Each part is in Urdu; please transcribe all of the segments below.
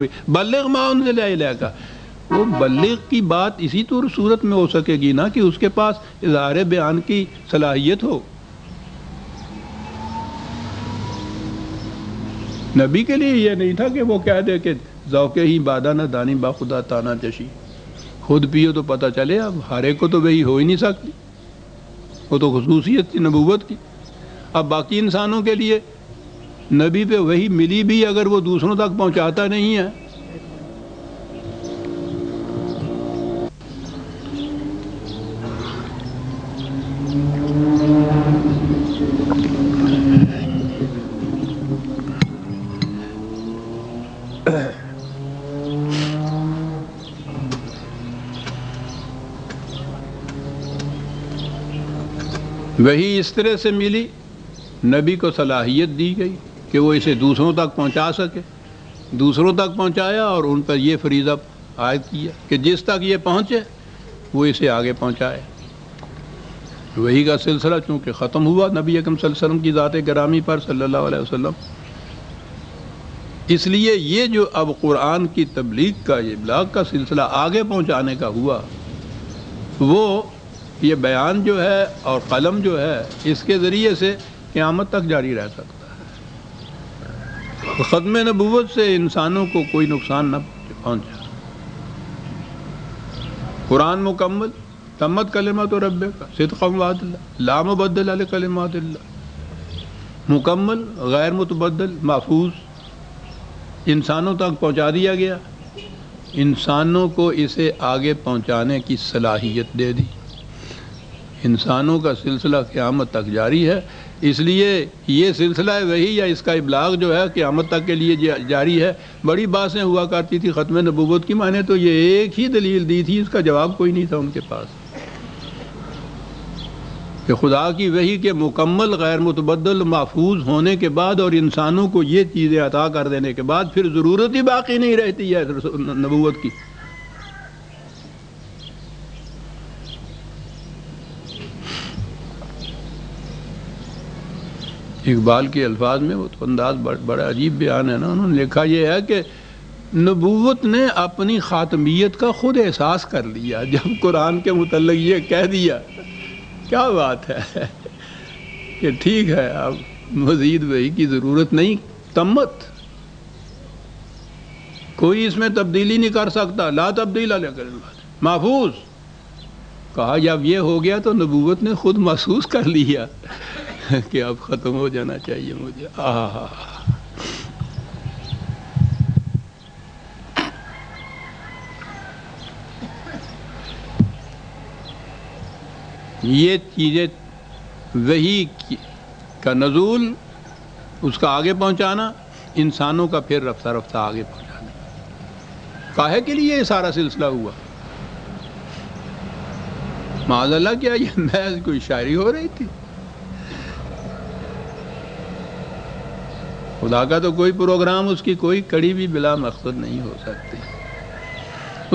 بلغ ما انزل الیک، وہ بلغ کی بات اسی طور صورت میں ہو سکے گی نا کہ اس کے پاس اظہار بیان کی صلاحیت ہو۔ نبی کے لیے یہ نہیں تھا کہ وہ کہہ دے کہ ذوق ہی بادہ نہ دانی با خدا تانا چشی، خود پیو تو پتہ چلے۔ اب ہر ایک کو تو وہی ہو ہی نہیں سکتی، وہ تو خصوصیت تھی نبوت کی۔ اب باقی انسانوں کے لیے نبی پہ وہی ملی بھی اگر وہ دوسروں تک پہنچاتا نہیں ہے، وہی اس طرح سے ملی، نبی کو صلاحیت دی گئی کہ وہ اسے دوسروں تک پہنچا سکے، دوسروں تک پہنچایا اور ان پر یہ فریضہ عائد کیا کہ جس تک یہ پہنچے وہ اسے آگے پہنچائے۔ وہی کا سلسلہ چونکہ ختم ہوا نبی اکرم صلی اللہ علیہ وسلم کی ذات گرامی پر صلی اللہ علیہ وسلم، اس لیے یہ جو اب قرآن کی تبلیغ کا، یہ ابلاغ کا سلسلہ آگے پہنچانے کا ہوا، وہ یہ بیان جو ہے اور قلم جو ہے اس کے ذریعے سے قیامت تک جاری رہ سکتا ہے۔ ختم نبوت سے انسانوں کو کوئی نقصان نہ پہنچا۔ قرآن مکمل، تمت کلمات ربک صدقا وعدلا لا مبدل لکلمات اللہ، مکمل، غیر متبدل، محفوظ، انسانوں تک پہنچا دیا گیا۔ انسانوں کو اسے آگے پہنچانے کی صلاحیت دے دی۔ انسانوں کا سلسلہ قیامت تک جاری ہے، اس لیے یہ سلسلہ وہی یا اس کا ابلاغ جو ہے قیامت تک کے لیے جاری ہے۔ بڑی باتیں ہوا کرتی تھی ختم نبوت کی، میں نے تو یہ ایک ہی دلیل دی تھی، اس کا جواب کوئی نہیں تھا ان کے پاس، کہ خدا کی وحی کے مکمل، غیر متبدل، محفوظ ہونے کے بعد اور انسانوں کو یہ چیزیں عطا کر دینے کے بعد پھر ضرورت ہی باقی نہیں رہتی ہے نبوت کی۔ اقبال کے الفاظ میں وہ تو انداز بڑا عجیب بیان ہے نا، انہوں نے لکھا یہ ہے کہ نبوت نے اپنی خاتمیت کا خود احساس کر لیا جب قرآن کے متعلق یہ کہہ دیا۔ کیا بات ہے کہ ٹھیک ہے اب مزید وحی کی ضرورت نہیں، تمت، کوئی اس میں تبدیلی نہیں کر سکتا، لا تبدیل لکلمات، محفوظ۔ کہا جب یہ ہو گیا تو نبوت نے خود محسوس کر لیا کہ اب ختم ہو جانا چاہیے مجھے۔ یہ چیزیں وحی کا نزول، اس کا آگے پہنچانا، انسانوں کا پھر رفتہ رفتہ آگے پہنچانا، کاہے کے لیے یہ سارا سلسلہ ہوا؟ معاذ اللہ، کیا یہ محض کوئی شاعری ہو رہی تھی؟ خدا کا تو کوئی پروگرام، اس کی کوئی کڑی بھی بلا مقصد نہیں ہو سکتی۔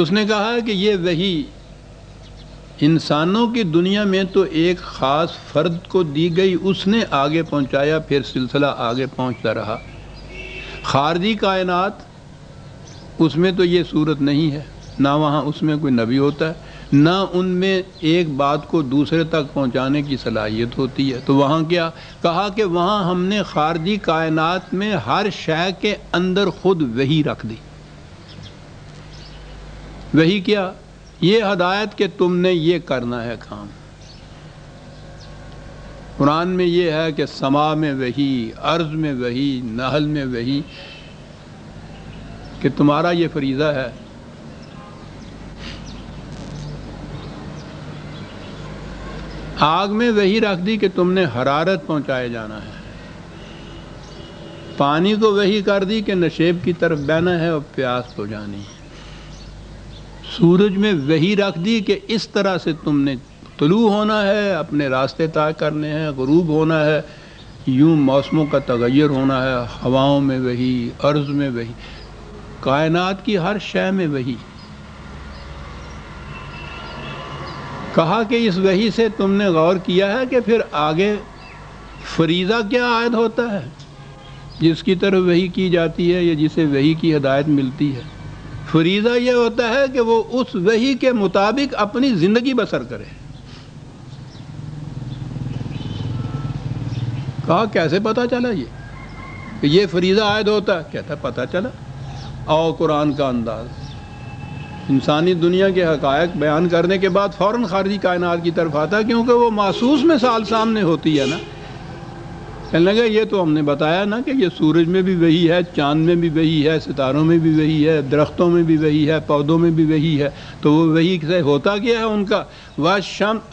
اس نے کہا کہ یہ وحی انسانوں کی دنیا میں تو ایک خاص فرد کو دی گئی، اس نے آگے پہنچایا، پھر سلسلہ آگے پہنچتا رہا۔ خارجی کائنات، اس میں تو یہ صورت نہیں ہے، نہ وہاں اس میں کوئی نبی ہوتا ہے، نہ ان میں ایک بات کو دوسرے تک پہنچانے کی صلاحیت ہوتی ہے۔ تو وہاں کیا کہا کہ وہاں ہم نے خارجی کائنات میں ہر شے کے اندر خود وحی رکھ دی۔ وحی کیا؟ یہ ہدایت کہ تم نے یہ کرنا ہے کام۔ قرآن میں یہ ہے کہ سما میں وحی، ارض میں وحی، نحل میں وحی، کہ تمہارا یہ فریضہ ہے۔ آگ میں وحی رکھ دی کہ تم نے حرارت پہنچائے جانا ہے۔ پانی کو وحی کر دی کہ نشیب کی طرف بہنا ہے اور پیاس ہو جانی ہے۔ سورج میں وحی رکھ دی کہ اس طرح سے تم نے طلوع ہونا ہے، اپنے راستے طے کرنے ہیں، غروب ہونا ہے، یوں موسموں کا تغیر ہونا ہے۔ ہواؤں میں وحی، ارض میں وحی، کائنات کی ہر شے میں وحی۔ کہا کہ اس وحی سے تم نے غور کیا ہے کہ پھر آگے فریضہ کیا عائد ہوتا ہے؟ جس کی طرف وحی کی جاتی ہے یا جسے وحی کی ہدایت ملتی ہے، فریضہ یہ ہوتا ہے کہ وہ اس وحی کے مطابق اپنی زندگی بسر کرے۔ کہا کیسے پتہ چلا یہ کہ یہ فریضہ عائد ہوتا ہے؟ کہتا پتہ چلا، آؤ قرآن کا انداز، انسانی دنیا کے حقائق بیان کرنے کے بعد فوراً خارجی کائنات کی طرف آتا ہے، کیونکہ وہ محسوس مثال سامنے ہوتی ہے نا۔ کہنے لگا یہ تو ہم نے بتایا نا کہ یہ سورج میں بھی وہی ہے، چاند میں بھی وہی ہے، ستاروں میں بھی وہی ہے، درختوں میں بھی وہی ہے، پودوں میں بھی وہی ہے۔ تو وہ وہی سے ہوتا کیا ہے ان کا؟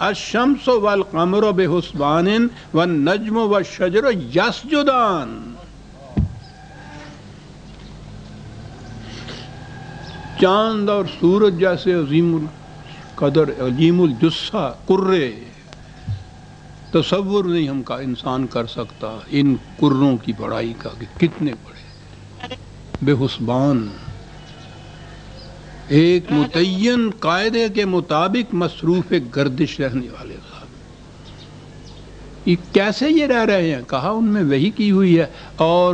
الشمس والقمر بحسبان والنجم والشجر یسجدان۔ چاند اور سورج جیسے عظیم القدر، عظیم الجثہ قرے، تصور نہیں ہم کا انسان کر سکتا ان قروں کی بڑائی کا کہ کتنے بڑے، بے حسبان، ایک متعین قاعدے کے مطابق مصروف گردش رہنے والے صاحب۔ یہ کیسے یہ رہ رہے ہیں؟ کہا ان میں وحی کی ہوئی ہے اور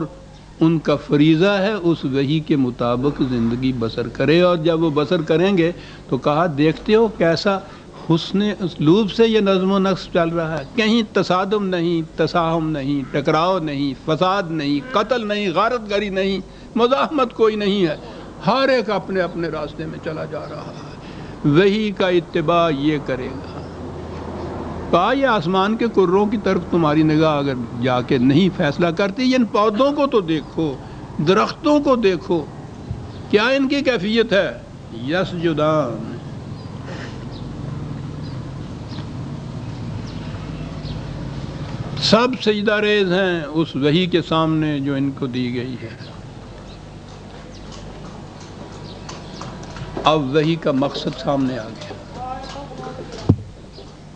ان کا فریضہ ہے اس وحی کے مطابق زندگی بسر کرے، اور جب وہ بسر کریں گے تو کہا دیکھتے ہو کیسا حسن اسلوب سے یہ نظم و نسق چل رہا ہے، کہیں تصادم نہیں، تساہم نہیں، ٹکراؤ نہیں، فساد نہیں، قتل نہیں، غارت گری نہیں، مزاحمت کوئی نہیں ہے، ہر ایک اپنے اپنے راستے میں چلا جا رہا ہے، وحی کا اتباع یہ کرے گا۔ کہا یہ آسمان کے کروں کی طرف تمہاری نگاہ اگر جا کے نہیں فیصلہ کرتی، ان پودوں کو تو دیکھو، درختوں کو دیکھو، کیا ان کی کیفیت ہے؟ یسجدان، سب سجدہ ریز ہیں اس وحی کے سامنے جو ان کو دی گئی ہے۔ اب وحی کا مقصد سامنے آ گیا،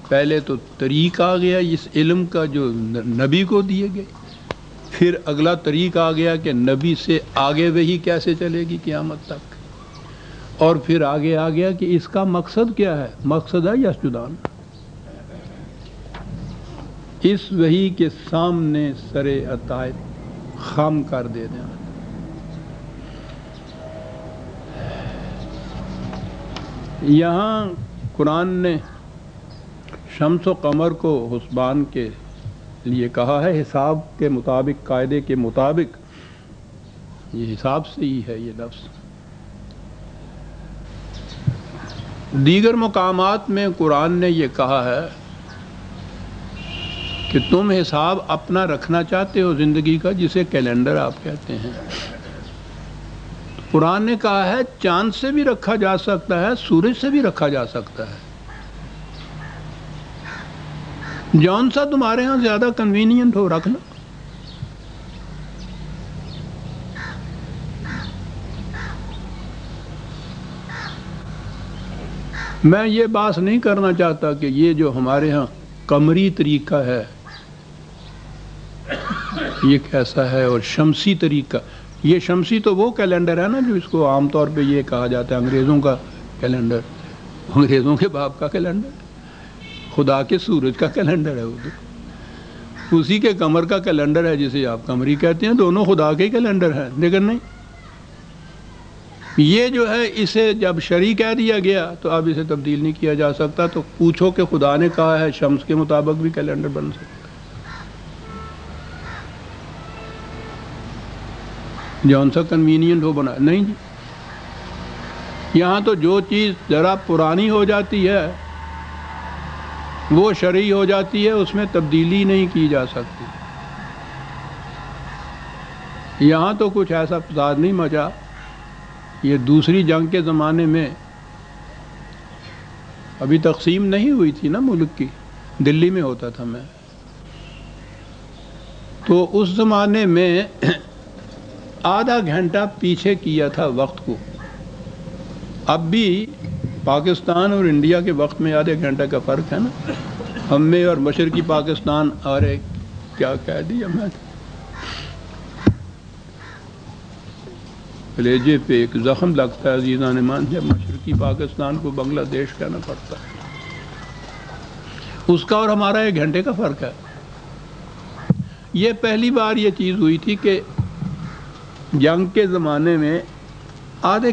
پہلے تو طریق آ گیا اس علم کا جو نبی کو دیے گئے، پھر اگلا طریق آ گیا کہ نبی سے آگے وحی کیسے چلے گی قیامت تک، اور پھر آگے آ گیا کہ اس کا مقصد کیا ہے؟ مقصد ہے یسجدان، اس وحی کے سامنے سر عطائب خم کر دے دیں۔ یہاں قرآن نے شمس و قمر کو حسبان کے لیے کہا ہے، حساب کے مطابق، قاعدے کے مطابق، یہ حساب سے ہی ہے یہ لفظ۔ دیگر مقامات میں قرآن نے یہ کہا ہے کہ تم حساب اپنا رکھنا چاہتے ہو زندگی کا، جسے کیلنڈر آپ کہتے ہیں۔ قرآن نے کہا ہے چاند سے بھی رکھا جا سکتا ہے، سورج سے بھی رکھا جا سکتا ہے، جون سا تمہارے ہاں زیادہ کنوینینٹ ہو رکھنا۔ میں یہ بات نہیں کرنا چاہتا کہ یہ جو ہمارے ہاں قمری طریقہ ہے یہ کیسا ہے، اور شمسی طریقہ، یہ شمسی تو وہ کیلنڈر ہے نا جو اس کو عام طور پہ یہ کہا جاتا ہے انگریزوں کا کیلنڈر، انگریزوں کے باپ کا کیلنڈر، خدا کے سورج کا کیلنڈر ہے وہ تو، اسی کے قمر کا کیلنڈر ہے جسے آپ قمری کہتے ہیں، دونوں خدا کے کیلنڈر ہیں، لیکن نہیں، یہ جو ہے اسے جب شرعی کہہ دیا گیا تو اب اسے تبدیل نہیں کیا جا سکتا۔ تو پوچھو کہ خدا نے کہا ہے شمس کے مطابق بھی کیلنڈر بن سکتا ہے، جون سا کنوینینٹ ہو بنا، نہیں جی، یہاں تو جو چیز ذرا پرانی ہو جاتی ہے وہ شرعی ہو جاتی ہے، اس میں تبدیلی نہیں کی جا سکتی۔ یہاں تو کچھ ایسا فساد نہیں مچا، یہ دوسری جنگ کے زمانے میں ابھی تقسیم نہیں ہوئی تھی نا ملک کی، دلی میں ہوتا تھا میں، تو اس زمانے میں آدھا گھنٹہ پیچھے کیا تھا وقت کو، اب بھی پاکستان اور انڈیا کے وقت میں آدھے گھنٹہ کا فرق ہے نا، ہم میں اور مشرقی پاکستان، اور ایک کیا کہہ دیا میں، کلیجے پہ ایک زخم لگتا ہے عزیزان مان جب مشرقی پاکستان کو بنگلہ دیش کہنا پڑتا ہے، اس کا اور ہمارا 1 گھنٹے کا فرق ہے۔ یہ پہلی بار یہ چیز ہوئی تھی کہ جنگ کے زمانے میں آدھے